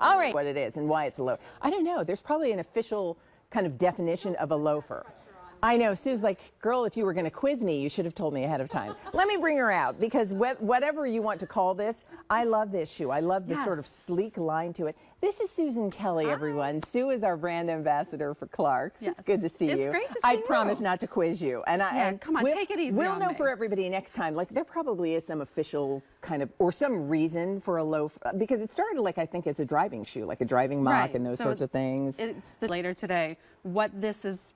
All right, what it is and why it's a loafer. I don't know. There's probably an official kind of definition of a loafer. I know. Sue's like, girl, if you were going to quiz me, you should have told me ahead of time. Let me bring her out because whatever you want to call this, I love this shoe. I love the sort of sleek line to it. This is Susan Kelly, everyone. Sue is our brand ambassador for Clark's. Yes. It's good to see you. It's great to see I you. promise not to quiz you. And come on, take it easy. We'll know for everybody next time. Like, there probably is some official kind of, or some reason for a loafer, because it started like, I think, as a driving shoe, like a driving mock and those sorts of things. It's later today what this is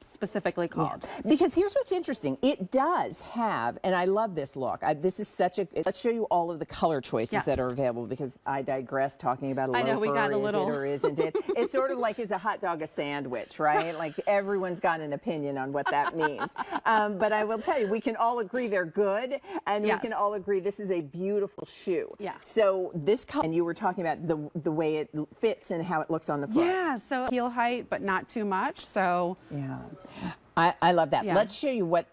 specifically called. Yeah. Because here's what's interesting. It does have, and I love this look. This is such a, let's show you all of the color choices that are available, because I digress talking about a loafer. I know, we got a little. Is it or isn't it? It's sort of like, is a hot dog a sandwich, right? Like, everyone's got an opinion on what that means. But I will tell you, we can all agree they're good, and we can all agree this is a beautiful shoe. Yeah. So this color, and you were talking about the way it fits and how it looks on the foot. Yeah, so heel height, but not too much, so. Yeah. I love that. Let's show you what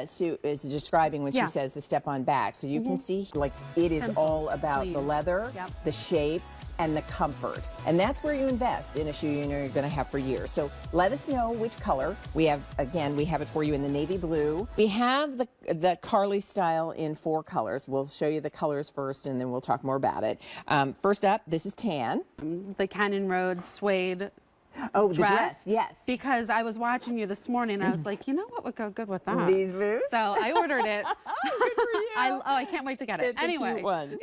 Sue is describing when she says the step-on back. So you can see, like, it is all about the leather, the shape, and the comfort. And that's where you invest in a shoe you know you're going to have for years. So let us know which color. We have, again, we have it for you in the navy blue. We have the Carly style in 4 colors. We'll show you the colors first, and then we'll talk more about it. First up, this is tan. The Canyon Road suede. Oh, the dress, yes. Because I was watching you this morning, I was like, you know what would go good with that? These boots? So I ordered it. Good for you. I can't wait to get it. It's a cute one.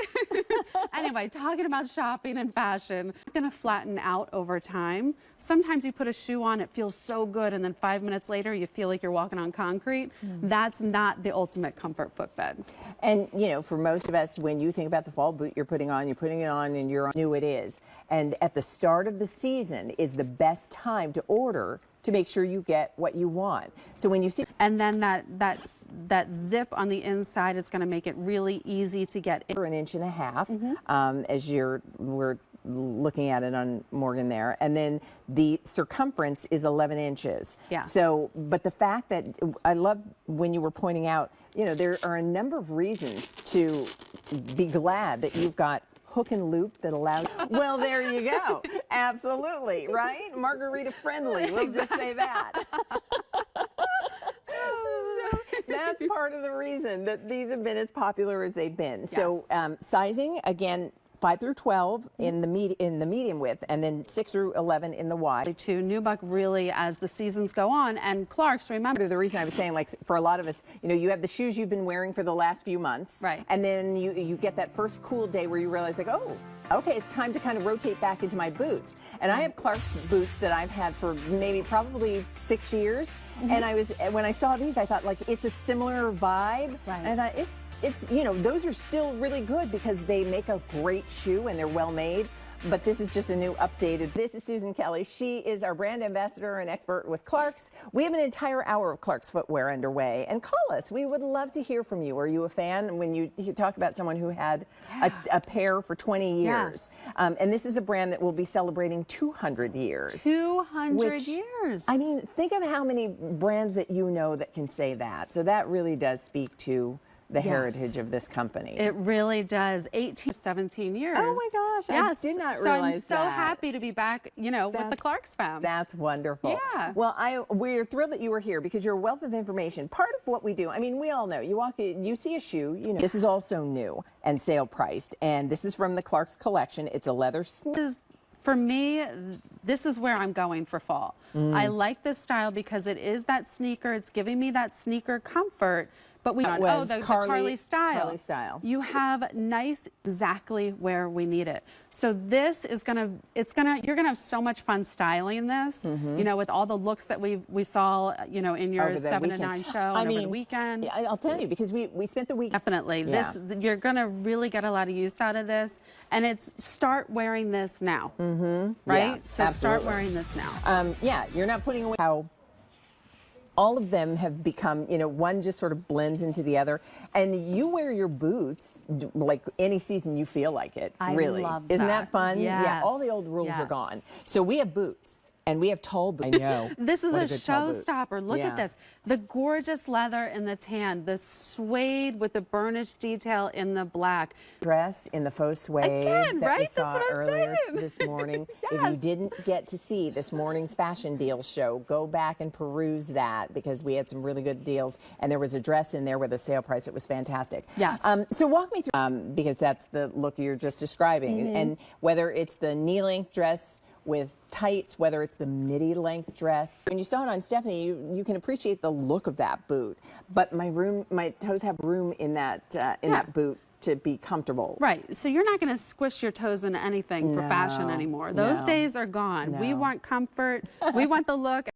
Anyway, talking about shopping and fashion, it's going to flatten out over time. Sometimes you put a shoe on, it feels so good, and then 5 minutes later, you feel like you're walking on concrete. That's not the ultimate comfort footbed. And, you know, for most of us, when you think about the fall boot you're putting it on, and you're new it is. And at the start of the season is the best time to order to make sure you get what you want. So when you see, and then that zip on the inside is going to make it really easy to get in. For 1.5 inches, as we're looking at it on Morgan there, and then the circumference is 11 inches. Yeah. So, but the fact that I love when you were pointing out, you know, there are a number of reasons to be glad that you've got hook and loop that allows. Well, there you go. Absolutely, right? Margarita friendly. We'll just say that. So that's part of the reason that these have been as popular as they've been. Yes. So sizing, again, 5 through 12 in the medium width, and then 6 through 11 in the wide. To nubuck really as the seasons go on, and Clark's, remember. The reason I was saying, like, for a lot of us, you know, you have the shoes you've been wearing for the last few months, right? And then you get that first cool day where you realize, like, oh, okay, it's time to kind of rotate back into my boots. And I have Clark's boots that I've had for probably 6 years. And when I saw these, I thought, like, it's a similar vibe. Right. And it's, you know, those are still really good because they make a great shoe and they're well made. But this is just a new updated. This is Susan Kelly. She is our brand ambassador and expert with Clark's. We have an entire hour of Clark's footwear underway. And call us. We would love to hear from you. Are you a fan? When you talk about someone who had a pair for 20 years. Yes. And this is a brand that will be celebrating 200 years. 200 years. I mean, think of how many brands that you know that can say that. So that really does speak to the heritage of this company. It really does. 18, 17 years. Oh my gosh, I did not realize that. So I'm so happy to be back, you know, with the Clark's fam. That's wonderful. Yeah. Well, we're thrilled that you were here because you're a wealth of information. Part of what we do, I mean, we all know, you see a shoe, you know. This is also new and sale priced, and this is from the Clark's collection. It's a leather sneaker. For me, this is where I'm going for fall. I like this style because it is that sneaker. It's giving me that sneaker comfort. But the Carly style. Carly style. You have nice, exactly where we need it. So this is you're gonna have so much fun styling this. You know, with all the looks that we saw, you know, in your 7 to 9 show over the weekend. I'll tell you, because we spent the week. Definitely, you're gonna really get a lot of use out of this, and it's start wearing this now. Right. Yeah, so start wearing this now. Yeah, you're not putting away how. All of them have become, you know, one just sort of blends into the other. And you wear your boots like any season you feel like it, really. I love Isn't that fun? Yes. Yeah, all the old rules are gone. So we have boots And we have tall boots. I know. This is What a good tall boot. showstopper. Look at this. The gorgeous leather in the tan, the suede with the burnished detail in the black. Dress in the faux suede Again, that right? we That's saw what I'm earlier saying. this morning. If Yes. you didn't get to see this morning's fashion deal show, go back and peruse that because we had some really good deals. And there was a dress in there with a sale price. It was fantastic. Yes. So walk me through, because that's the look you're just describing. And whether it's the knee-length dress with tights, whether it's the midi-length dress. When you saw it on Stephanie, you can appreciate the look of that boot. But my toes have room in that that boot to be comfortable. Right. So you're not going to squish your toes into anything for fashion anymore. Those days are gone. We No. want comfort. We want the look.